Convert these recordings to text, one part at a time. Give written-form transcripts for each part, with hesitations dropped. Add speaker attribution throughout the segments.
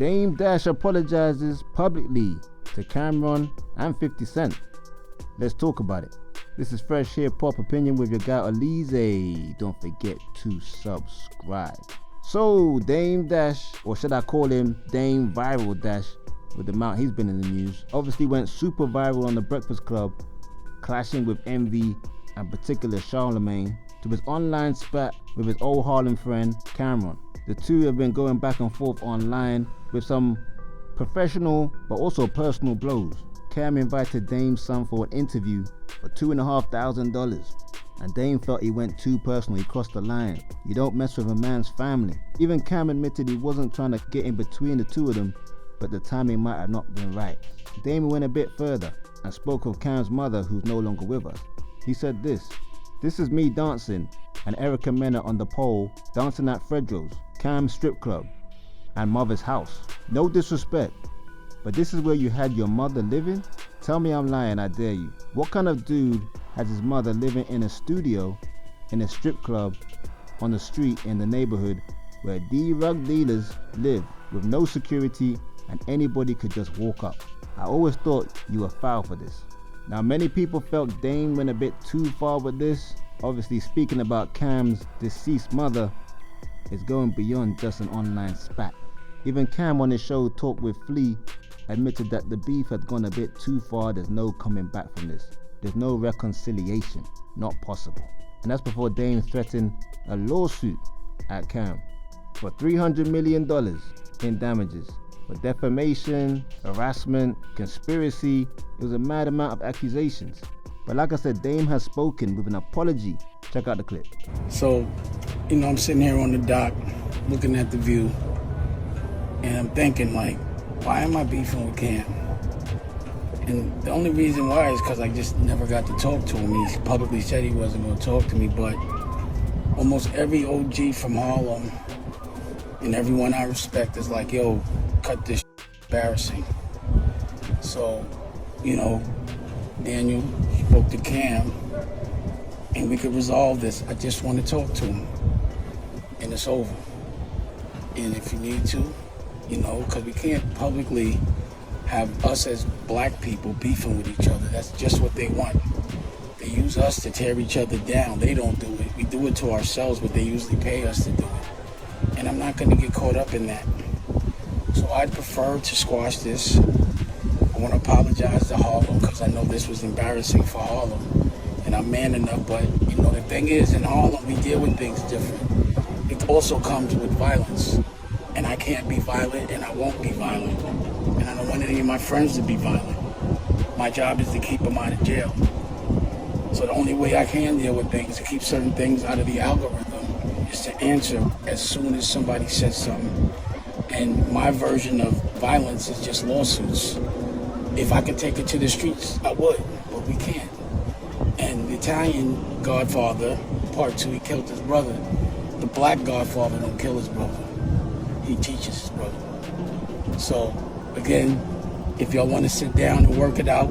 Speaker 1: Dame Dash apologizes publicly to Cameron and 50 Cent. Let's talk about it. This is Fresh Hiphop Opinion with your guy Oleezeh. Don't forget to subscribe. So Dame Dash, or should I call him Dame Viral Dash, with the amount he's been in the news, obviously went super viral on The Breakfast Club, clashing with Envy and particular Charlemagne, to his online spat with his old Harlem friend Cameron. The two have been going back and forth online with some professional but also personal blows. Cam invited Dame's son for an interview for $2,500, and Dame felt he went too personal, he crossed the line. You don't mess with a man's family. Even Cam admitted he wasn't trying to get in between the two of them, but the timing might have not been right. Dame went a bit further and spoke of Cam's mother, who's no longer with us. He said this is me dancing and Erica Mena on the pole dancing at Fredro's, Cam's strip club, and mother's house. No disrespect, but this is where you had your mother living? Tell me I'm lying, I dare you. What kind of dude has his mother living in a studio, in a strip club, on the street in the neighborhood where drug dealers live with no security and anybody could just walk up? I always thought you were foul for this. Now many people felt Dame went a bit too far with this. Obviously speaking about Cam's deceased mother is going beyond just an online spat. Even Cam on his show Talk with Flea admitted that the beef had gone a bit too far. There's no coming back from this. There's no reconciliation, not possible. And that's before Dame threatened a lawsuit at Cam for $300 million in damages for defamation, harassment, conspiracy. It was a mad amount of accusations. But like I said, Dame has spoken with an apology. Check out the clip.
Speaker 2: So, I'm sitting here on the dock looking at the view, and I'm thinking, like, why am I beefing with Cam? And the only reason why is because I just never got to talk to him. He publicly said he wasn't going to talk to me, but almost every OG from Harlem and everyone I respect is like, yo, cut this embarrassing. So, Daniel spoke to Cam, and we could resolve this. I just want to talk to him, and it's over. And if you need to, because we can't publicly have us as black people beefing with each other. That's just what they want. They use us to tear each other down. They don't do it. We do it to ourselves, but they usually pay us to do it. And I'm not going to get caught up in that. So I'd prefer to squash this. I want to apologize to Harlem because I know this was embarrassing for Harlem. And I'm man enough, but the thing is, in Harlem, we deal with things different. It also comes with violence. And I can't be violent, and I won't be violent. And I don't want any of my friends to be violent. My job is to keep them out of jail. So the only way I can deal with things, to keep certain things out of the algorithm, is to answer as soon as somebody says something. And my version of violence is just lawsuits. If I could take it to the streets, I would, but we can't. And the Italian Godfather, part 2, he killed his brother. The black Godfather don't kill his brother. He teaches his brother. So, again, if y'all want to sit down and work it out,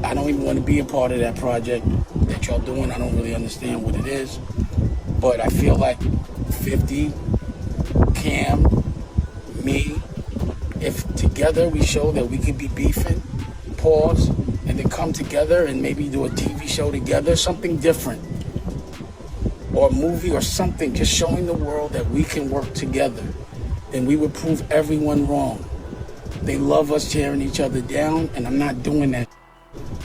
Speaker 2: I don't even want to be a part of that project that y'all doing. I don't really understand what it is. But I feel like 50, Cam, me, if together we show that we can be beefing, pause, and then come together and maybe do a TV show together, something different, or a movie or something, just showing the world that we can work together, then we would prove everyone wrong. They love us tearing each other down, and I'm not doing that.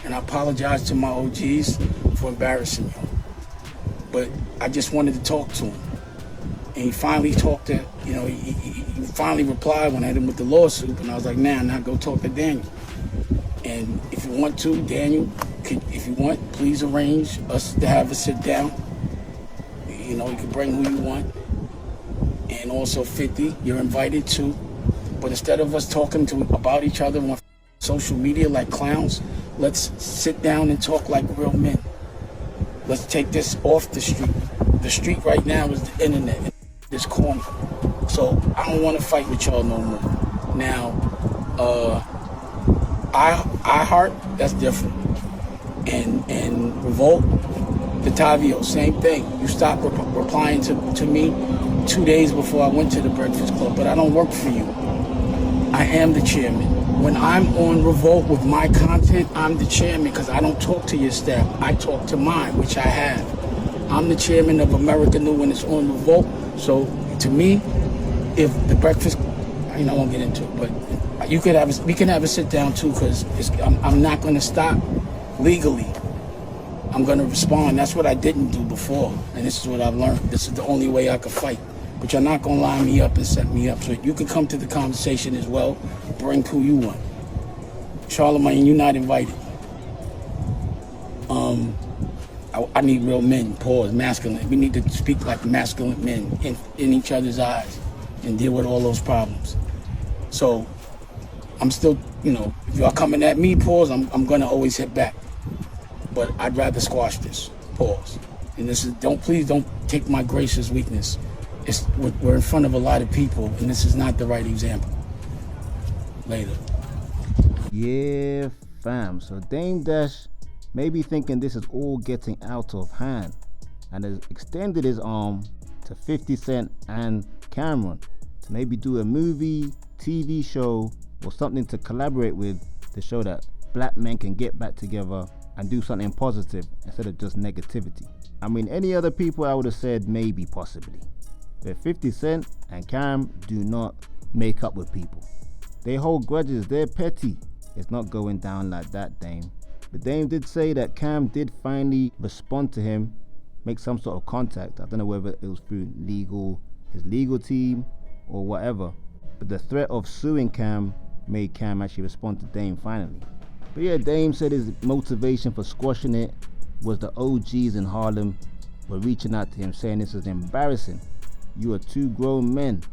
Speaker 2: And I apologize to my OGs for embarrassing you. But I just wanted to talk to him. And he finally talked to, he finally replied when I hit him with the lawsuit, and I was like, nah, now go talk to Daniel. And if you want to, Daniel, if you want, please arrange us to have a sit down. You can bring who you want. And also 50, you're invited too. But instead of us talking about each other on social media like clowns, let's sit down and talk like real men. Let's take this off the street. The street right now is the internet, this corner. So I don't want to fight with y'all no more. Now, I heart, that's different. And Revolt, Batavio, same thing. You stopped replying to me 2 days before I went to the Breakfast Club, but I don't work for you. am the chairman. When I'm on Revolt with my content, I'm the chairman because I don't talk to your staff. I talk to mine, which I have. I'm the chairman of America New when it's on Revolt. So to me, if the breakfast, I won't get into it, but we can have a sit down too, because I'm not going to stop legally. I'm going to respond. That's what I didn't do before, and this is what I've learned. This is the only way I could fight. But you're not going to line me up and set me up. So you can come to the conversation as well. Bring who you want. Charlemagne, you're not invited. I need real men, pause, masculine. We need to speak like masculine men in each other's eyes and deal with all those problems. So I'm still, if y'all coming at me, pause, I'm going to always hit back. But I'd rather squash this, pause. And this is, please don't take my grace as weakness. We're in front of a lot of people, and this is not the right example. Later.
Speaker 1: Yeah, fam. So Dame Dash may be thinking this is all getting out of hand and has extended his arm to 50 Cent and Cameron to maybe do a movie, TV show, or something to collaborate with to show that black men can get back together and do something positive instead of just negativity. Any other people I would have said maybe, possibly. But 50 Cent and Cam do not make up with people. They hold grudges, they're petty. It's not going down like that, Dame. But Dame did say that Cam did finally respond to him, make some sort of contact. I don't know whether it was through his legal team or whatever. But the threat of suing Cam made Cam actually respond to Dame finally. But yeah, Dame said his motivation for squashing it was the OGs in Harlem were reaching out to him saying this is embarrassing. You are two grown men.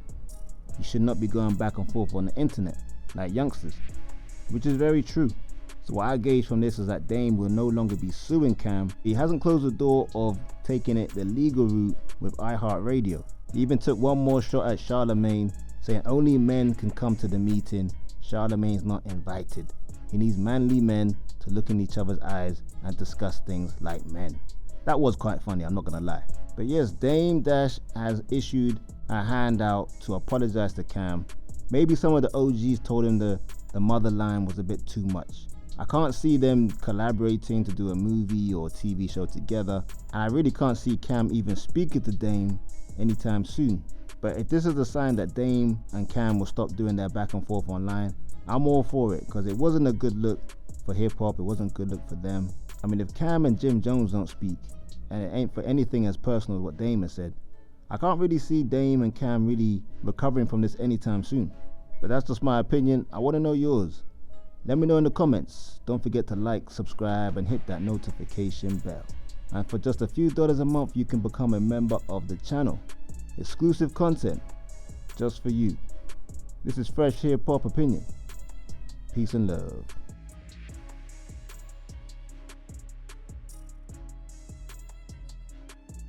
Speaker 1: You should not be going back and forth on the internet like youngsters, which is very true. So what I gauge from this is that Dame will no longer be suing Cam. He hasn't closed the door of taking it the legal route with iHeartRadio. He even took one more shot at Charlemagne, saying only men can come to the meeting. Charlemagne's not invited. He needs manly men to look in each other's eyes and discuss things like men. That was quite funny, I'm not gonna lie. But yes, Dame Dash has issued a handout to apologize to Cam. Maybe some of the OGs told him the mother line was a bit too much. I can't see them collaborating to do a movie or TV show together, and I really can't see Cam even speaking to Dame anytime soon. But if this is a sign that Dame and Cam will stop doing their back and forth online, I'm all for it, because it wasn't a good look for hip-hop, it wasn't a good look for them. If Cam and Jim Jones don't speak, and it ain't for anything as personal as what Dame has said, I can't really see Dame and Cam really recovering from this anytime soon. But that's just my opinion. I want to know yours. Let me know in the comments. Don't forget to like, subscribe, and hit that notification bell. And for just a few dollars a month, you can become a member of the channel. Exclusive content just for you. This is Fresh Hiphop Opinion. Peace and love.